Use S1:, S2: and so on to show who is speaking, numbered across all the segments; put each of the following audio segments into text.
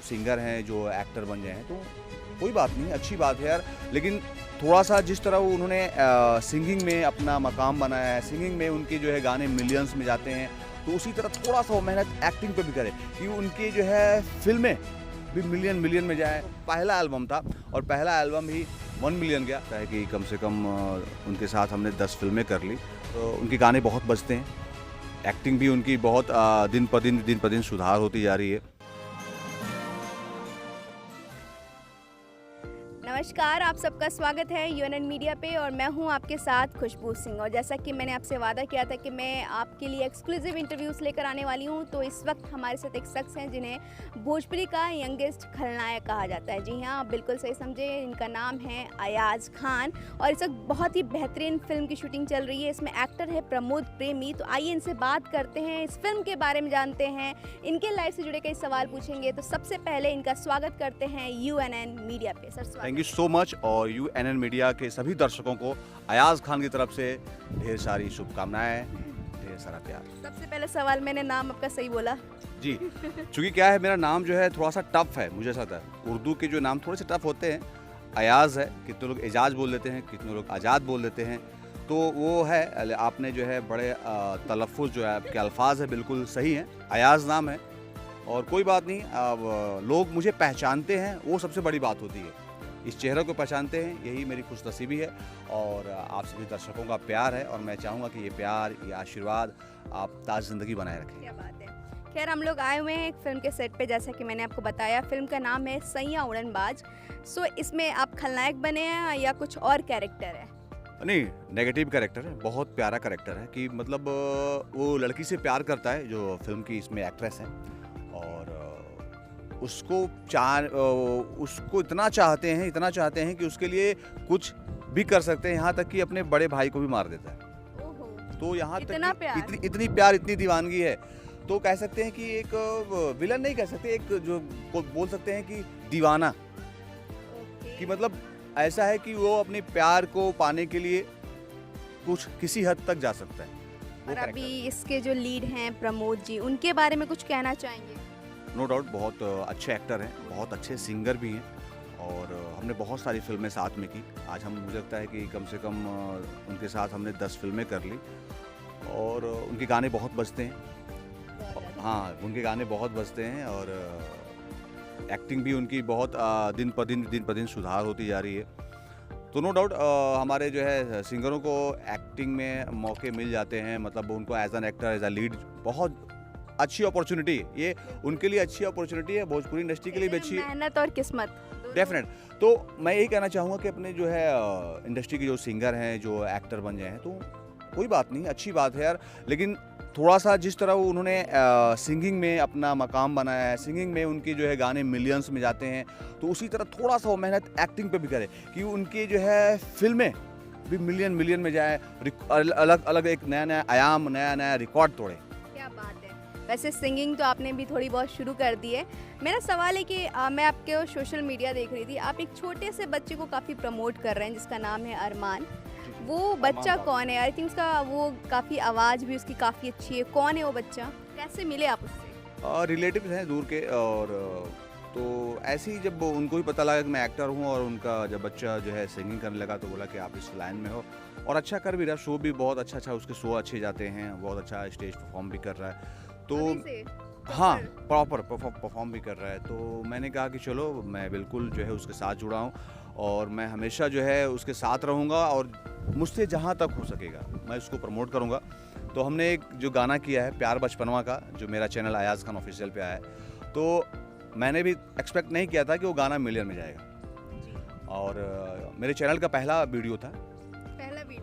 S1: Singer हैं जो actor बन गए हैं, तो कोई बात नहीं, अच्छी बात है यार। लेकिन थोड़ा सा जिस तरह वो उन्होंने सिंगिंग में अपना मकाम बनाया है, सिंगिंग में उनके जो है गाने मिलियंस में जाते हैं, तो उसी तरह थोड़ा सा वो मेहनत एक्टिंग पे भी करे कि उनकी जो है फिल्में भी मिलियन में जाए। पहला एल्बम था और पहला एल्बम ही 1 मिलियन गया है कि कम से कम उनके साथ हमने 10 फिल्में कर ली, तो उनके गाने बहुत बजते हैं। एक्टिंग भी उनकी बहुत दिन पर दिन सुधार होती जा रही है।
S2: नमस्कार, आप सबका स्वागत है यूएनएन मीडिया पे और मैं हूं आपके साथ खुशबू सिंह। और जैसा कि मैंने आपसे वादा किया था कि मैं आपके लिए एक्सक्लूसिव इंटरव्यूज़ लेकर आने वाली हूं, तो इस वक्त हमारे साथ एक शख्स हैं जिन्हें भोजपुरी का यंगेस्ट खलनायक कहा जाता है। जी हाँ, आप बिल्कुल सही समझे, इनका नाम है अयाज खान और इस वक्त बहुत ही बेहतरीन फिल्म की शूटिंग चल रही है। इसमें एक्टर है प्रमोद प्रेमी। तो आइए इनसे बात करते हैं, इस फिल्म के बारे में जानते हैं, इनके लाइफ से जुड़े कई सवाल पूछेंगे। तो सबसे पहले इनका स्वागत करते हैं यूएनएन मीडिया पे। Sir
S1: thank you so much. और यूएनएन मीडिया के सभी दर्शकों को अयाज खान की तरफ से ढेर सारी शुभकामनाएं, ढेर सारा प्यार।
S2: सबसे पहले सवाल, मैंने नाम आपका सही बोला?
S1: जी, चूँकि क्या है, मेरा नाम जो है थोड़ा सा टफ है, मुझे ऐसा लगता है। उर्दू के जो नाम थोड़े से टफ होते हैं, अयाज है, कितने लोग एजाज बोल देते हैं, कितने लोग आज़ाद बोल देते हैं, तो वो है। आपने जो है बड़े तलफ़ुज़ जो है आपके अल्फाज है बिल्कुल सही हैं। अयाज नाम है और कोई बात नहीं, अब लोग मुझे पहचानते हैं, वो सबसे बड़ी बात होती है। इस चेहरे को पहचानते हैं, यही मेरी खुशनसीबी है और आप सभी दर्शकों का प्यार है और मैं चाहूँगा कि ये प्यार, ये आशीर्वाद आप ताज़ ज़िंदगी बनाए रखें।
S2: क्या बात है। खैर, हम लोग आए हुए हैं एक फिल्म के सेट पे, जैसा कि मैंने आपको बताया। फिल्म का नाम है सैयां उड़नबाज। सो इसमें आप खलनायक बने हैं या कुछ और कैरेक्टर है?
S1: नहीं, नेगेटिव कैरेक्टर है, बहुत प्यारा कैरेक्टर है कि मतलब वो लड़की से प्यार करता है जो फिल्म की इसमें एक्ट्रेस है और उसको इतना चाहते हैं कि उसके लिए कुछ भी कर सकते हैं, यहाँ तक कि अपने बड़े भाई को भी मार देता है।
S2: ओहो,
S1: तो यहाँ
S2: इतना
S1: तक
S2: प्यार?
S1: इतनी प्यार, इतनी दीवानगी है, तो कह सकते हैं कि एक विलन नहीं कह सकते, एक जो बोल सकते हैं कि दीवाना,
S2: ओके।
S1: कि मतलब ऐसा है कि वो अपने प्यार को पाने के लिए कुछ किसी हद तक जा सकता है। वो
S2: और अभी
S1: character।
S2: इसके जो लीड हैं प्रमोद जी, उनके बारे में कुछ कहना चाहेंगे?
S1: नो डाउट बहुत अच्छे एक्टर हैं, बहुत अच्छे सिंगर भी हैं और हमने बहुत सारी फिल्में साथ में की। आज हम, मुझे लगता है कि कम से कम उनके साथ हमने 10 फिल्में कर ली और उनके गाने बहुत बजते हैं। हाँ, उनके गाने बहुत बजते हैं और एक्टिंग भी उनकी बहुत दिन पर दिन सुधार होती जा रही है। तो नो डाउट हमारे जो है सिंगरों को एक्टिंग में मौके मिल जाते हैं, मतलब उनको as an actor, as a lead बहुत अच्छी अपॉर्चुनिटी है। ये उनके लिए अच्छी अपॉर्चुनिटी है, भोजपुरी इंडस्ट्री के लिए भी अच्छी है।
S2: मेहनत और किस्मत
S1: डेफिनेट। तो मैं यही कहना चाहूँगा कि अपने जो है इंडस्ट्री के जो सिंगर हैं, जो एक्टर बन गए हैं, तो कोई बात नहीं, अच्छी बात है यार। लेकिन थोड़ा सा जिस तरह वो उन्होंने सिंगिंग में अपना मकाम बनाया है, सिंगिंग में उनके जो है गाने मिलियंस में जाते हैं, तो उसी तरह थोड़ा सा वो मेहनत एक्टिंग पे भी करे कि उनकी जो है फिल्में भी मिलियन में जाए, अलग अलग एक नया आयाम, नया रिकॉर्ड तोड़े।
S2: क्या बात है। वैसे सिंगिंग तो आपने भी थोड़ी बहुत शुरू कर दी है। मेरा सवाल है कि मैं आपके सोशल मीडिया देख रही थी, आप एक छोटे से बच्चे को काफ़ी प्रमोट कर रहे हैं जिसका नाम है अरमान। वो बच्चा कौन है? आई थिंक उसका वो काफ़ी आवाज़ भी उसकी काफ़ी अच्छी है। कौन है वो बच्चा? कैसे मिले आप उससे?
S1: रिलेटिव्स हैं दूर के और तो ऐसे ही जब उनको भी पता लगा कि मैं एक्टर हूँ और उनका जब बच्चा जो है सिंगिंग करने लगा तो बोला कि आप इस लाइन में हो और अच्छा कर भी रहा, शो भी बहुत अच्छा उसके शो अच्छे जाते हैं, बहुत अच्छा स्टेज परफॉर्म भी कर रहा है। तो
S2: अभी से?
S1: हाँ, प्रॉपर परफॉर्म भी कर रहा है। तो मैंने कहा कि चलो, मैं बिल्कुल जो है उसके साथ जुड़ा हूँ और मैं हमेशा जो है उसके साथ रहूँगा और मुझसे जहाँ तक हो सकेगा मैं उसको प्रमोट करूँगा। तो हमने एक जो गाना किया है प्यार बचपनवा का, जो मेरा चैनल अयाज खान ऑफिशियल पे आया है, तो मैंने भी एक्सपेक्ट नहीं किया था कि वो गाना मिलियन में जाएगा और मेरे चैनल का पहला वीडियो था।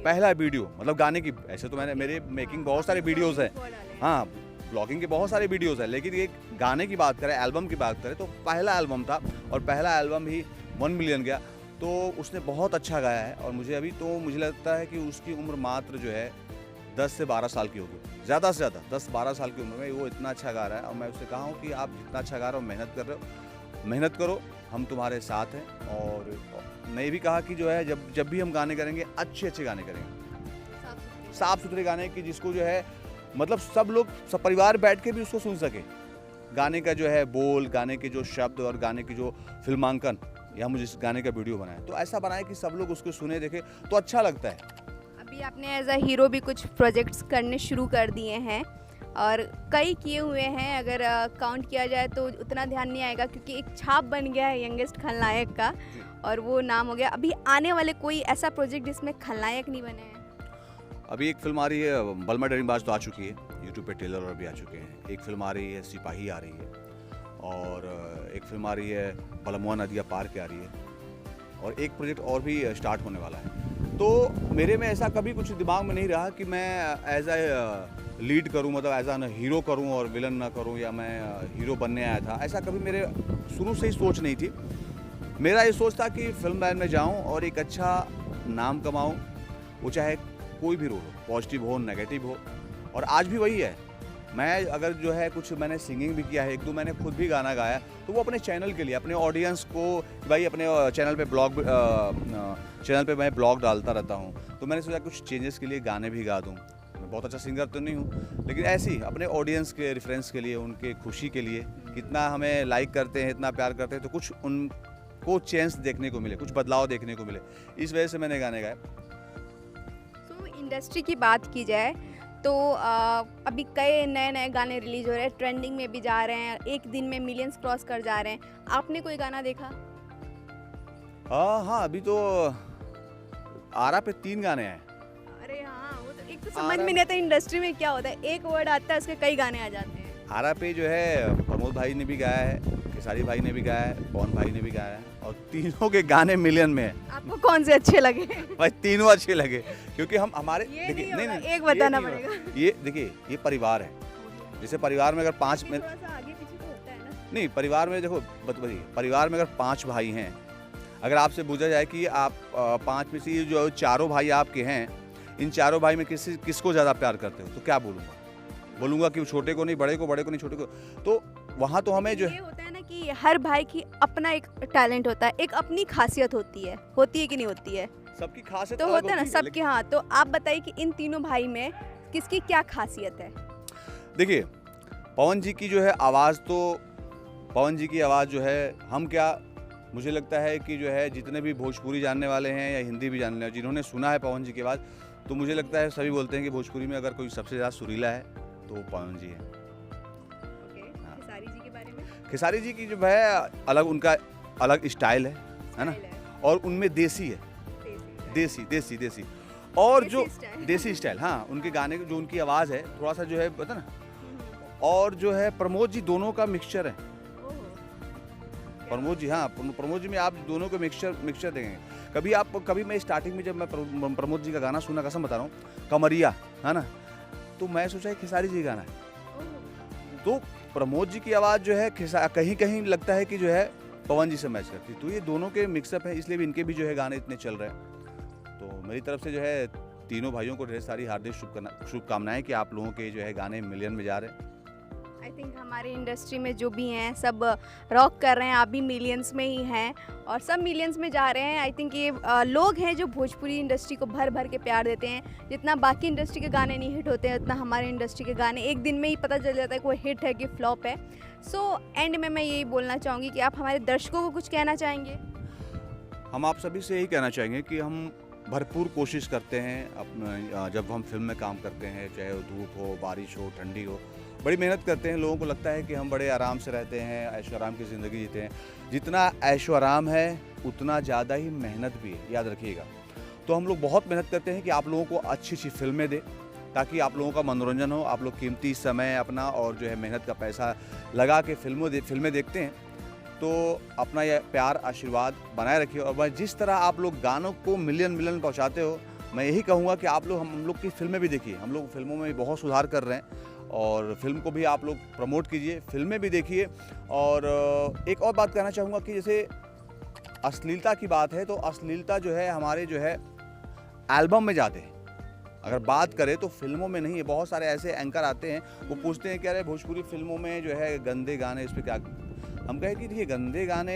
S1: पहला वीडियो मतलब गाने की, ऐसे तो मैंने मेरे मेकिंग बहुत सारे वीडियोज़ हैं, हाँ, ब्लॉगिंग के बहुत सारे वीडियोज़ हैं, लेकिन एक गाने की बात करें, एल्बम की बात करें, तो पहला एल्बम था और पहला एल्बम ही 1 मिलियन गया। तो उसने बहुत अच्छा गाया है और मुझे लगता है कि उसकी उम्र मात्र जो है 10 से 12 साल की होगी, ज़्यादा से ज़्यादा 10-12 साल की उम्र में वो इतना अच्छा गा रहा है। और मैं उससे कहा हूँ कि आप जितना अच्छा गा रहे हो, मेहनत कर रहे हो, मेहनत करो, हम तुम्हारे साथ हैं। और मैं ये भी कहा कि जो है जब भी हम गाने करेंगे, अच्छे गाने करेंगे, साफ़ सुथरे गाने की जिसको जो है मतलब सब लोग, सब परिवार बैठ के भी उसको सुन सके, गाने का जो है बोल, गाने के जो शब्द और गाने की जो फिल्मांकन, या मुझे इस गाने का वीडियो बनाए, तो ऐसा बनाए कि सब लोग उसको सुने, देखे तो अच्छा लगता है।
S2: अभी आपने एज अ हीरो भी कुछ प्रोजेक्ट्स करने शुरू कर दिए हैं और कई किए हुए हैं, अगर काउंट किया जाए तो उतना ध्यान नहीं आएगा क्योंकि एक छाप बन गया है यंगेस्ट खलनायक का और वो नाम हो गया। अभी आने वाले कोई ऐसा प्रोजेक्ट जिसमें खलनायक नहीं बने हैं?
S1: अभी एक फिल्म आ रही है बलमा डरिंगबाज, तो आ चुकी है यूट्यूब पे, ट्रेलर और भी आ चुके हैं। एक फिल्म आ रही है सिपाही आ रही है, और एक फिल्म आ रही है बलमुआ नदिया पार के आ रही है, और एक प्रोजेक्ट और भी स्टार्ट होने वाला है। तो मेरे में ऐसा कभी कुछ दिमाग में नहीं रहा कि मैं एज ए लीड करूं, मतलब एज एन हीरो करूं और विलन ना करूं, या मैं हीरो बनने आया था, ऐसा कभी मेरे शुरू से ही सोच नहीं थी। मेरा ये सोच था कि फिल्म लाइन में जाऊं और एक अच्छा नाम कमाऊं, वो चाहे कोई भी रोल हो, पॉजिटिव हो नेगेटिव हो, और आज भी वही है। मैं अगर जो है कुछ मैंने सिंगिंग भी किया है, एक दो मैंने खुद भी गाना गाया, तो वो अपने चैनल के लिए, अपने ऑडियंस को, भाई अपने चैनल पे मैं ब्लॉग डालता रहता हूँ, तो मैंने सोचा कुछ चेंजेस के लिए गाने भी गा दूँ। मैं बहुत अच्छा सिंगर तो नहीं हूँ, लेकिन ऐसे ही अपने ऑडियंस के रेफरेंस के लिए, उनके खुशी के लिए, कितना हमें लाइक करते हैं, इतना प्यार करते हैं, तो कुछ उनको चेंज देखने को मिले, कुछ बदलाव देखने को मिले, इस वजह से मैंने गाने गाए।
S2: तो इंडस्ट्री की बात की जाए तो अभी कई नए नए गाने रिलीज हो रहे हैं, ट्रेंडिंग में भी जा रहे हैं, एक दिन में मिलियंस क्रॉस कर जा रहे हैं। आपने कोई गाना देखा?
S1: हाँ, अभी तो आरा पे 3 गाने आए।
S2: अरे हाँ, वो तो एक तो समझ में नहीं आता इंडस्ट्री में क्या होता है, एक वर्ड आता है उसके कई गाने आ जाते हैं।
S1: आरा पे जो है प्रमोद भाई ने भी गाया है, खेसारी भाई ने भी गाया है, पवन भाई ने भी गाया है, और तीनों के गाने मिलियन में है।
S2: आपको कौन से अच्छे लगे?
S1: भाई तीनों अच्छे लगे, क्योंकि हम हमारे
S2: देखिए नहीं,
S1: नहीं,
S2: एक बताना
S1: ये नहीं
S2: पड़ेगा।
S1: होगा। ये देखिए, ये परिवार है, जैसे परिवार में अगर 5 में
S2: थोड़ा सा आगे पीछे तो होता है ना।
S1: नहीं, परिवार में देखो बताइए, परिवार में अगर 5 भाई हैं, अगर आपसे पूछा जाए कि आप 5 में से ये जो चारों भाई आपके हैं, इन चारों भाई में किसको ज़्यादा प्यार करते हो, तो क्या बोलूँगा कि छोटे को नहीं बड़े को, बड़े को नहीं छोटे को। तो वहाँ तो हमें जो
S2: ये होता है ना कि हर भाई की अपना एक टैलेंट होता है, एक अपनी खासियत होती है कि नहीं होती है?
S1: सबकी खासियत
S2: तो
S1: अलग
S2: होता है ना
S1: होती है,
S2: सबके। हाँ, तो आप बताइए कि इन तीनों भाई में किसकी क्या खासियत है?
S1: देखिए, पवन जी की जो है आवाज़, तो पवन जी की आवाज़ जो है, हम क्या, मुझे लगता है कि जो है जितने भी भोजपुरी जानने वाले हैं या हिंदी भी जानने वाले, जिन्होंने सुना है पवन जी की आवाज़, तो मुझे लगता है सभी बोलते हैं कि भोजपुरी में अगर कोई सबसे ज़्यादा सुरीला है तो वो पवन जी है। हाँ।
S2: खेसारी जी के बारे में?
S1: खेसारी जी की जो है अलग, उनका अलग स्टाइल है ना,
S2: स्टाइल है,
S1: और उनमें देसी है, देसी और जो देसी स्टाइल, हाँ, उनके गाने जो उनकी आवाज़ है, थोड़ा सा जो है पता ना, और जो है प्रमोद जी, दोनों का मिक्सचर है। प्रमोद जी, हाँ, प्रमोद जी में आप दोनों को मिक्सचर देंगे। कभी मैं स्टार्टिंग में जब मैं प्रमोद जी का गाना सुना, कसम बता रहा हूँ, कमरिया, है ना, तो मैं सोचा खेसारी जी गाना है, तो प्रमोद जी की आवाज़ जो है कहीं कहीं लगता है कि जो है पवन जी से मैच करती, तो ये दोनों के मिक्सअप है, इसलिए भी इनके भी जो है गाने इतने चल रहे हैं। तो मेरी तरफ से जो है तीनों भाइयों को ढेर सारी हार्दिक शुभकामनाएं कि आप लोगों के जो है गाने मिलियन में जा रहे हैं।
S2: आई थिंक हमारी इंडस्ट्री में जो भी हैं सब रॉक कर रहे हैं, आप भी मिलियंस में ही हैं और सब मिलियंस में जा रहे हैं। आई थिंक ये लोग हैं जो भोजपुरी इंडस्ट्री को भर भर के प्यार देते हैं। जितना बाकी इंडस्ट्री के गाने नहीं हिट होते हैं, उतना हमारे इंडस्ट्री के गाने एक दिन में ही पता चल जाता है कि वो हिट है कि फ्लॉप है। सो एंड में मैं यही बोलना चाहूँगी कि आप हमारे दर्शकों को कुछ कहना चाहेंगे?
S1: हम आप सभी से यही कहना चाहेंगे कि हम भरपूर कोशिश करते हैं अपना, जब हम फिल्म में काम करते हैं, चाहे वो धूप हो, बारिश हो, ठंडी हो, बड़ी मेहनत करते हैं। लोगों को लगता है कि हम बड़े आराम से रहते हैं, ऐशो आराम की ज़िंदगी जीते हैं। जितना ऐशो आराम है उतना ज़्यादा ही मेहनत भी है, याद रखिएगा। तो हम लोग बहुत मेहनत करते हैं कि आप लोगों को अच्छी अच्छी फिल्में दें, ताकि आप लोगों का मनोरंजन हो। आप लोग कीमती समय अपना और जो है मेहनत का पैसा लगा के फिल्में देखते हैं, तो अपना यह प्यार आशीर्वाद बनाए रखिए। और जिस तरह आप लोग गानों को मिलियन पहुंचाते हो, मैं यही कहूँगा कि आप लोग हम लोग की फिल्में भी देखिए। हम लोग फिल्मों में बहुत सुधार कर रहे हैं और फिल्म को भी आप लोग प्रमोट कीजिए, फिल्में भी देखिए। और एक और बात कहना चाहूँगा कि जैसे अश्लीलता की बात है, तो अश्लीलता जो है हमारे जो है एल्बम में जाते हैं। अगर बात करें तो फिल्मों में नहीं है। बहुत सारे ऐसे एंकर आते हैं, वो पूछते हैं कि अरे भोजपुरी फिल्मों में जो है गंदे गाने, इस पर क्या। हम कहें कि देखिए, गंदे गाने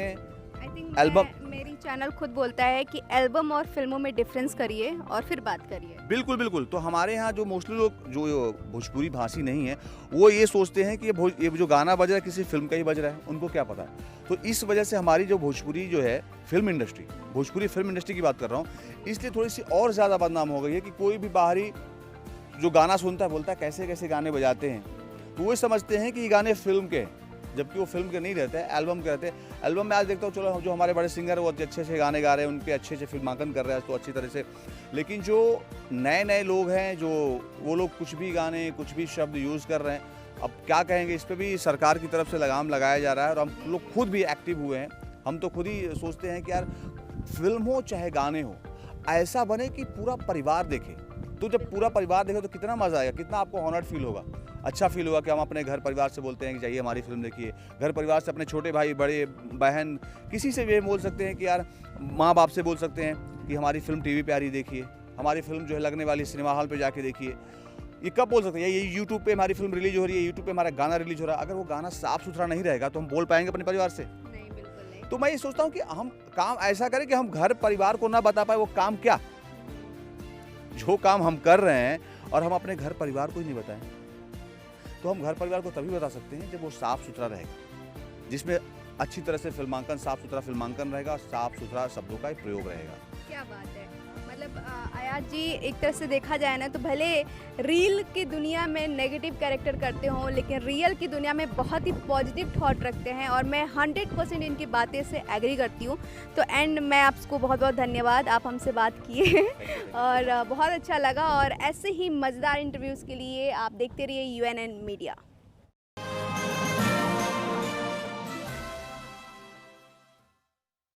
S2: आई थिंक
S1: एल्बम
S2: मेरी चैनल खुद बोलता है कि एल्बम और फिल्मों में डिफरेंस करिए और फिर बात करिए।
S1: बिल्कुल बिल्कुल। तो हमारे यहाँ जो मोस्टली लोग जो भोजपुरी भाषी नहीं है वो ये सोचते हैं कि ये जो गाना बज रहा है किसी फिल्म का ही बज रहा है, उनको क्या पता है। तो इस वजह से हमारी जो भोजपुरी जो है film industry, Bhojpuri film industry की बात कर रहा हूँ, इसलिए थोड़ी सी और ज़्यादा बदनाम हो गई है कि कोई भी बाहरी जो गाना सुनता है बोलता है कैसे कैसे गाने बजाते हैं, तो वो समझते हैं कि ये गाने फिल्म के हैं, जबकि वो फिल्म के नहीं रहते हैं, एल्बम के रहते हैं। एल्बम में आज देखता हूँ चलो जो हमारे बड़े सिंगर वो अच्छे से गाने गा रहे हैं, उनके अच्छे से फिल्मांकन कर रहे हैं तो अच्छी तरह से, लेकिन जो नए लोग हैं जो वो लोग कुछ भी गाने कुछ भी शब्द यूज़ कर रहे हैं। अब क्या कहेंगे, इस पर भी सरकार की तरफ से लगाम लगाया जा रहा है और हम लोग खुद भी एक्टिव हुए हैं। हम तो खुद ही सोचते हैं कि यार फिल्म हो चाहे गाने हो ऐसा बने कि पूरा परिवार देखे। तो जब पूरा परिवार देखे तो कितना मज़ा आएगा, कितना आपको ऑनर्ड फील होगा, अच्छा फील होगा कि हम अपने घर परिवार से बोलते हैं कि जाइए हमारी फिल्म देखिए। घर परिवार से अपने छोटे भाई बड़े बहन किसी से भी बोल सकते हैं कि यार माँ बाप से बोल सकते हैं कि हमारी फिल्म टीवी पे आ रही देखिए, हमारी फिल्म जो है लगने वाली सिनेमा हॉल पे जाके देखिए। ये कब बोल सकते हैं ये यूट्यूब पे हमारी फिल्म रिलीज हो रही है, यूट्यूब पे हमारा गाना रिलीज हो रहा है। अगर वो गाना साफ सुथरा नहीं रहेगा तो हम बोल पाएंगे अपने परिवार से?
S2: नहीं, बिल्कुल नहीं।
S1: तो मैं ये सोचता हूँ कि हम काम ऐसा करें कि हम घर परिवार को ना बता पाए वो काम क्या, जो काम हम कर रहे हैं और हम अपने घर परिवार को ही नहीं बताएं। तो हम घर परिवार को तभी बता सकते हैं जब वो साफ़ सुथरा रहेगा, जिसमें अच्छी तरह से फिल्मांकन, साफ़ सुथरा फिल्मांकन रहेगा, साफ़ सुथरा शब्दों का प्रयोग रहेगा।
S2: क्या बात है। मतलब आयात जी, एक तरह से देखा जाए ना तो भले रील की दुनिया में नेगेटिव कैरेक्टर करते हों, लेकिन रियल की दुनिया में बहुत ही पॉजिटिव थॉट रखते हैं और मैं 100% इनकी बातें से एग्री करती हूँ। तो एंड मैं आपको बहुत बहुत धन्यवाद, आप हमसे बात किए और बहुत अच्छा लगा। और ऐसे ही मज़ेदार इंटरव्यूज़ के लिए आप देखते रहिए UNN मीडिया।